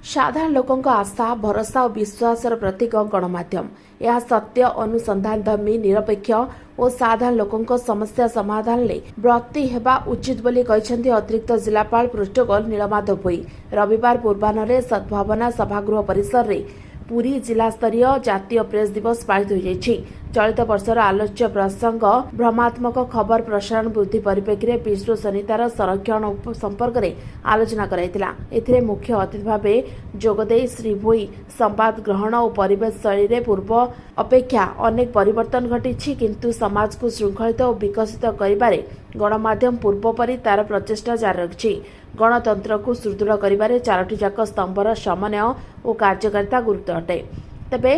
साधारण लोकों आशा भरोसा और विश्वासर प्रतीक गणमाध्यम यह सत्य अनुसंधानधर्मी निरपेक्ष और साधारण लोकों समस्या समाधान ले ब्रती हेबा उचित बोली कहते अतिरिक्त जिलापाल प्रोटोकॉल नीलमाधव भोई रविवार पूर्वाह्न सद्भावना सभागृह परिसर में पुरी जिला स्तरीय जातीय प्रेस दिवस पालित हो जाइछि। चलित वर्षर आलोच्य प्रसंग भ्रमात्मक खबर प्रसारण वृद्धि परिप्रेक्षी में विश्वसनीयतार संरक्षण संपर्क में आलोचना कराइतिला। एथिरे मुख्य अतिथि भाव जोगदे श्री भोई संवाद ग्रहण और परिवेश शैली में पूर्व अपेक्षा अनेक परिवर्तन घटी किंतु समाज को श्रृंखलित और विकसित करिबारे गणमाध्यम पूर्व परि तार प्रचेष्टा जारी रखिछि। गणतंत्र को सुदृढ़ करिबारे चारोटी जाक स्तंभर समन्वय और कार्यकारिता गुरुत्व अटे। तेबे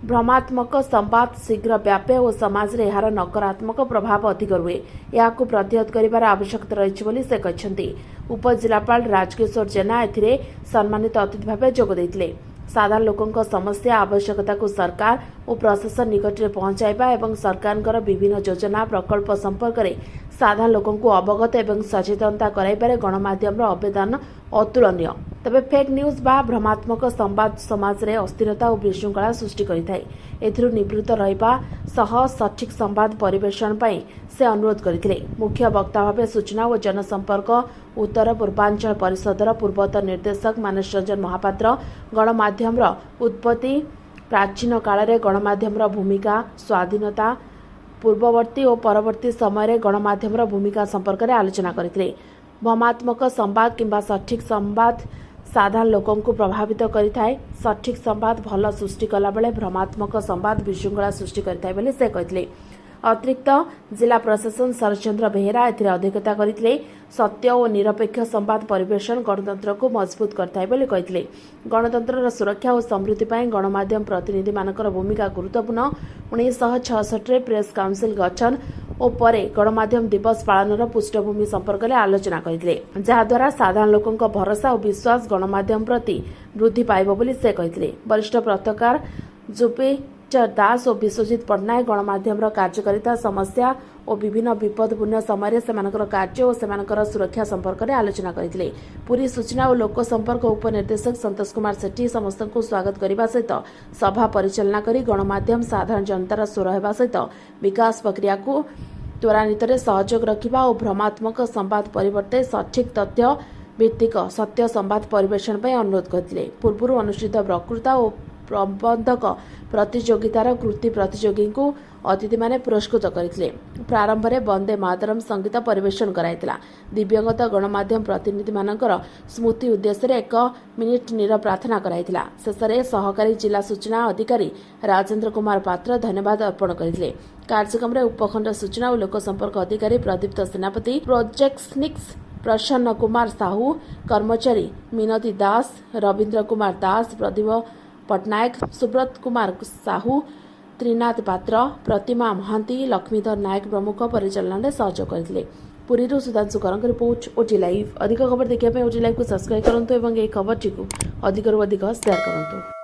भ्रमात्मक संवाद शीघ्र व्यापे और समाज रे एहार नकारात्मक प्रभाव अधिक रुहे याकू प्रतिहत करिबार आवश्यकता रहिछि बोली से कहछन्ती। उपजिलापाल राजकिशोर जेना एथिरे सम्मानित अतिथि भावे जोग दैथिले। साधारण लोकों समस्या आवश्यकता को सरकार और प्रशासन निकट में पहुंचाइबा एवं सरकार विभिन्न योजना प्रकल्प संपर्क में साधारण लोकों को अवगत एवं सचेतनता कराइबारे गणमाध्यम अवदान अतुलनीय। तबे फेक न्यूज बा भ्रमात्मक संवाद समाज रे अस्थिरता और विशृंखला सृष्टि करिथाय। एथिरु निवृत्त रहिबा सह सठिक संवाद परिवेषण पई से अनुरोध करथिले। मुख्य वक्ता भावे सूचना और जनसंपर्क उत्तर पूर्वांचल परिषदर पूर्वतन निर्देशक मानस रंजन महापात्र गणमाध्यम उत्पत्ति प्राचीन काल में गणमाध्यम भूमिका स्वाधीनता पूर्ववर्ती और परवर्ती समय गणमाध्यम भूमिका संपर्क में आलोचना करथिले। भ्रमात्मक संवाद किंबा सठिक संवाद साधारण लोकों को प्रभावित करिथाय। सठिक संवाद भल सृष्टि कला बेले भ्रमात्मक संवाद विशृंखला सृष्टि करिथाय बोली से कहथिले। अतिरिक्त जिला प्रशासन शरचंद्र बेहेरा एथिरे अध्यक्षता करथिले। सत्य और निरपेक्ष संवाद परिवेषण गणतंत्र को मजबूत करथाय बोली कहथिले। गणतंत्र सुरक्षा और समृद्धि पाई गणमाध्यम प्रतिनिधि मानकर भूमिका गुरुत्वपूर्ण। 1966 प्रेस काउंसिल गठन और परे गणमाध्यम दिवस पालनर पृष्ठभूमि संपर्क में आलोचना करथिले जहाद्वारा साधारण लोकों भरोसा और विश्वास गणमाध्यम प्रति वृद्धि पाइब बोली से कहथिले। वरिष्ठ पत्रकार जुपी दास और विश्वजित पट्टनायक गणमाध्यम कार्यकारिता समस्या और विभिन्न विपदपूर्ण समय से कार्य और सेमानकर सुरक्षा संपर्क में आलोचना करथिले। पुरी सूचना और लोक संपर्क उपनिर्देशक संतोष कुमार सेठी समस्त को स्वागत करने सहित सभा परिचालना करी गणमाध्यम साधारण जनतार स्वर होगा सहित विकास प्रक्रिया को त्वरान्वित सहयोग रखा और भ्रमात्मक संवाद परिवर्ते सठिक तथ्य भित्तिक सत्य संवाद परिवेषण पर अनुरोध करथिले। पूर्व अनुष्ठित वक्तृता और प्रबंधक प्रतियोगितार कृति प्रतियोगी को अतिथि माने पुरस्कृत करथिले। प्रारंभ में वंदे मातरम संगीत परिवेषण कराइतिला। दिव्यांगत गणमाध्यम प्रतिनिधि मानकर स्मृति उद्देश्य 1 मिनिट नीरव प्रार्थना कराइतिला। शेषे सहकारी जिला सूचना अधिकारी राजेंद्र कुमार पात्र धन्यवाद अर्पण करथिले। कार्यक्रम में उपखंड सूचना और लोक संपर्क अधिकारी प्रदीप्त सेनापति प्रोजेक्ट्स प्रसन्न कुमार साहू कर्मचारी मिनती दास रवींद्र कुमार दास प्रदीप पट्टनायक सुब्रत कुमार साहू त्रिनाथ पात्र प्रतिमा महांती लक्ष्मीधर नायक प्रमुख परिचालन में सहयोग करथिले। पुरी सुधांशु करंग रिपोर्ट ओटी लाइव। अधिक खबर देखिए ओटी लाइव को सब्सक्राइब करंतु एवं ए खबर टी को अधिक शेयर करंतु।